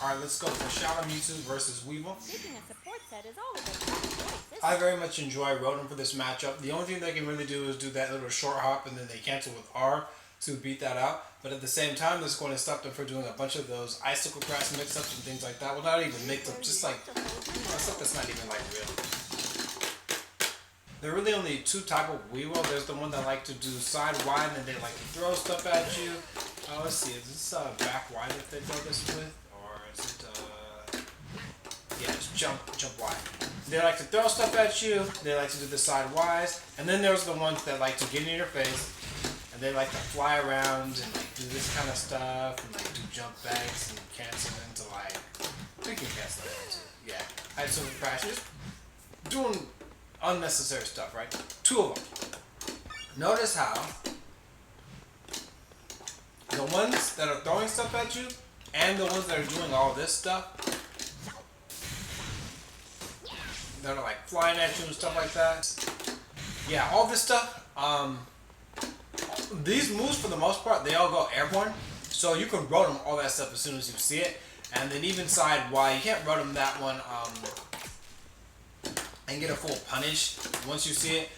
Alright, let's go for Shadow Mewtwo versus Weavile. Picking a support set is always a tough choice. I very much enjoy Rotom for this matchup. The only thing they can really do is do that little short hop and then they cancel with R to beat that out. But at the same time, this is going to stop them from doing a bunch of those icicle grass mix-ups and things like that. Well, not even mix-ups, just like stuff that's not even like real. There are really only two type of Weavile. There's the one that like to do side wide and they like to throw stuff at you. Let's see, is this back wide that they throw this with? Or is it, yeah, it's jump wide. They like to throw stuff at you. They like to do the side wise. And then there's the ones that like to get in your face. And they like to fly around and like do this kind of stuff. And like do jump backs and cancel into like, we can cancel that too. Yeah, I had some crash. Just doing unnecessary stuff, right? Two of them. Notice how the ones that are throwing stuff at you and the ones that are doing all this stuff that are like flying at you and stuff like that. Yeah, all this stuff. These moves for the most part, they all go airborne. So you can Rotom all that stuff as soon as you see it. And then even side Y, you can't Rotom that one and get a full punish once you see it.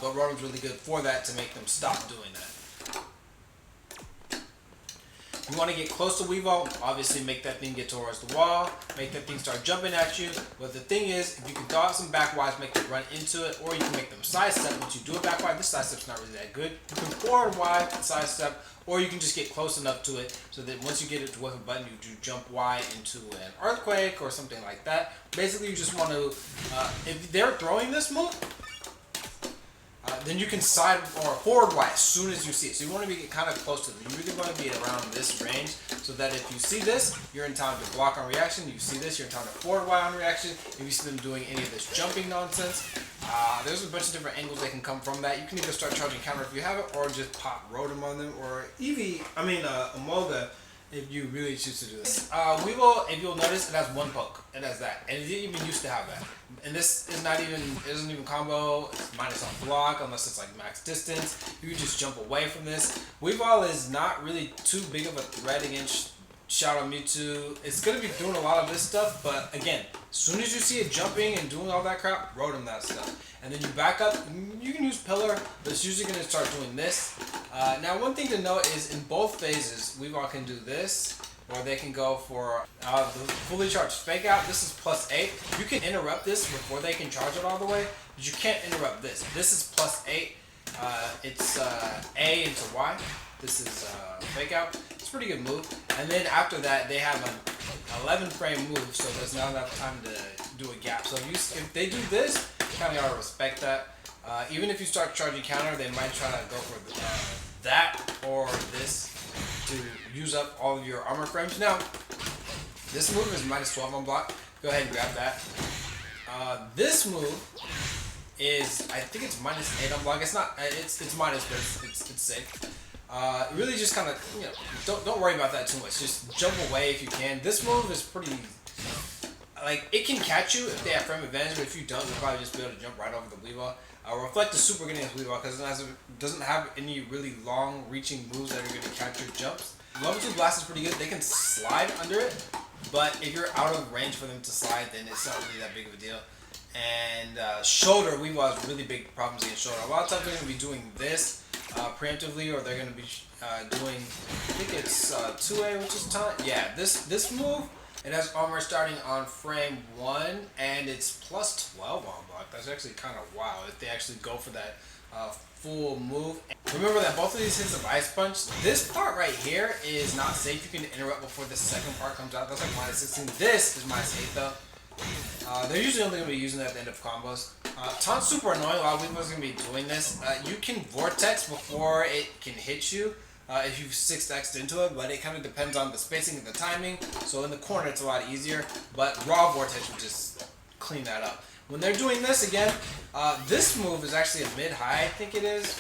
But Rotom's really good for that to make them stop doing that. You want to get close to Weavile, obviously make that thing get towards the wall, make that thing start jumping at you. But the thing is, if you can throw out some backwise, make them run into it, or you can make them sidestep. Once you do a backwise, this sidestep's not really that good. You can forward wide sidestep, or you can just get close enough to it so that once you get it to whiff a button, you do jump wide into an earthquake or something like that. Basically, you just want to, if they're throwing this move, then you can side or forward wide as soon as you see it. So you want to be kind of close to it. You really want to be around this range so that if you see this, you're in time to block on reaction. You see this, you're in time to forward wide on reaction. If you see them doing any of this jumping nonsense, there's a bunch of different angles they can come from that. You can either start charging counter if you have it, or just pop Rotom on them, or Emolga if you really choose to do this. Weavile, if you'll notice, it has one poke. It has that. And it didn't even used to have that. And this is not even, it isn't even combo. It's minus on block unless it's like max distance. You can just jump away from this. Weavile is not really too big of a threat against Shadow Mewtwo. It's going to be doing a lot of this stuff, but again, as soon as you see it jumping and doing all that crap, Rotom that stuff. And then you back up, you can use Pillar, but it's usually going to start doing this. Now one thing to note is in both phases, Weavile can do this, or they can go for the fully charged fake out. This is +8. You can interrupt this before they can charge it all the way, but you can't interrupt this. This is +8. It's A into Y. This is fake out. It's a pretty good move. And then after that, they have an 11 frame move, so there's not enough time to do a gap. So if they do this, you kind of gotta respect that. Even if you start charging counter, they might try to go for that or this to use up all of your armor frames. Now, this move is -12 on block. Go ahead and grab that. This move is, I think it's -8 on block. It's not, it's minus, but it's safe. Really just kind of, you know, don't worry about that too much. Just jump away if you can. This move is pretty, like, it can catch you if they have frame advantage, but if you don't, you'll probably just be able to jump right over the Weavile. Reflect is super good against Weavile because it doesn't have any really long reaching moves that are going to capture jumps. Level 2 Blast is pretty good. They can slide under it, but if you're out of range for them to slide, then it's not really that big of a deal. And shoulder, Weavile has really big problems against shoulder. A lot of times they're going to be doing this preemptively, or they're going to be doing, I think it's 2A, which is time. Yeah, this move, it has armor starting on frame 1, and it's +12 on block. That's actually kind of wild if they actually go for that full move. Remember that both of these hits of Ice Punch, this part right here is not safe. You can interrupt before the second part comes out. That's like -16. This is -8 though. They're usually only going to be using that at the end of combos. Taunt's super annoying. A lot of people are going to be doing this. You can Vortex before it can hit you if you've 6x'd into it, but it kind of depends on the spacing and the timing. So in the corner it's a lot easier, but raw Vortex will just clean that up. When they're doing this again, this move is actually a mid-high, I think it is.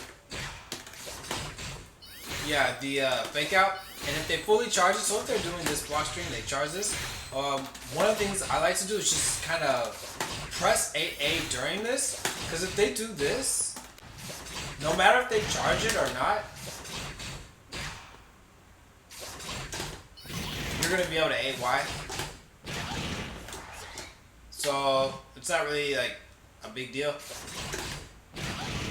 Yeah, the fake out. And if they fully charge it, so if they're doing this block string, they charge this. One of the things I like to do is just kind of press 8A during this, because if they do this, no matter if they charge it or not, you're going to be able to 8Y. So it's not really like a big deal.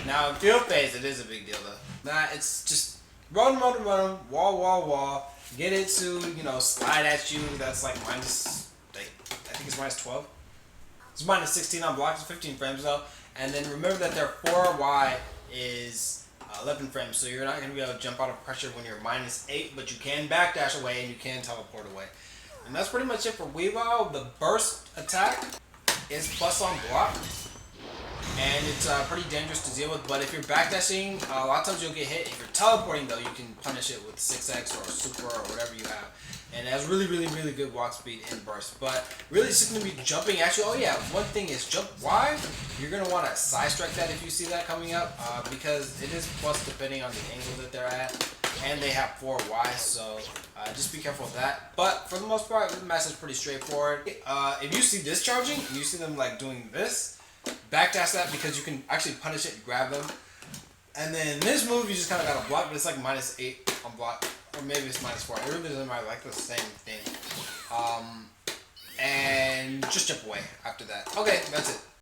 Now in field phase, it is a big deal though. Nah, it's just run, wall. Get it to, slide at you. That's like minus, like, I think it's minus 12. It's minus 16 on blocks, 15 frames though. And then remember that their 4Y is 11 frames, so you're not going to be able to jump out of pressure when you're minus 8, but you can backdash away and you can teleport away. And that's pretty much it for Weavile. The burst attack is plus on block, and it's pretty dangerous to deal with, but if you're backdashing, a lot of times you'll get hit. If you're teleporting though, you can punish it with 6x or super or whatever you have. And it has really good walk speed and burst. But really it's just going to be jumping at you. Oh yeah, one thing is jump wide. You're going to want to Psystrike that if you see that coming up, because it is plus depending on the angle that they're at. And they have 4Y, so just be careful of that. But for the most part, the match is pretty straightforward. If you see this charging, and you see them like doing this, backdash that because you can actually punish it and grab them. And then this move, you just kind of got to block, but it's like minus 8 on block. Or maybe it's minus 4. It really doesn't matter, like the same thing. And just jump away after that. Okay, that's it.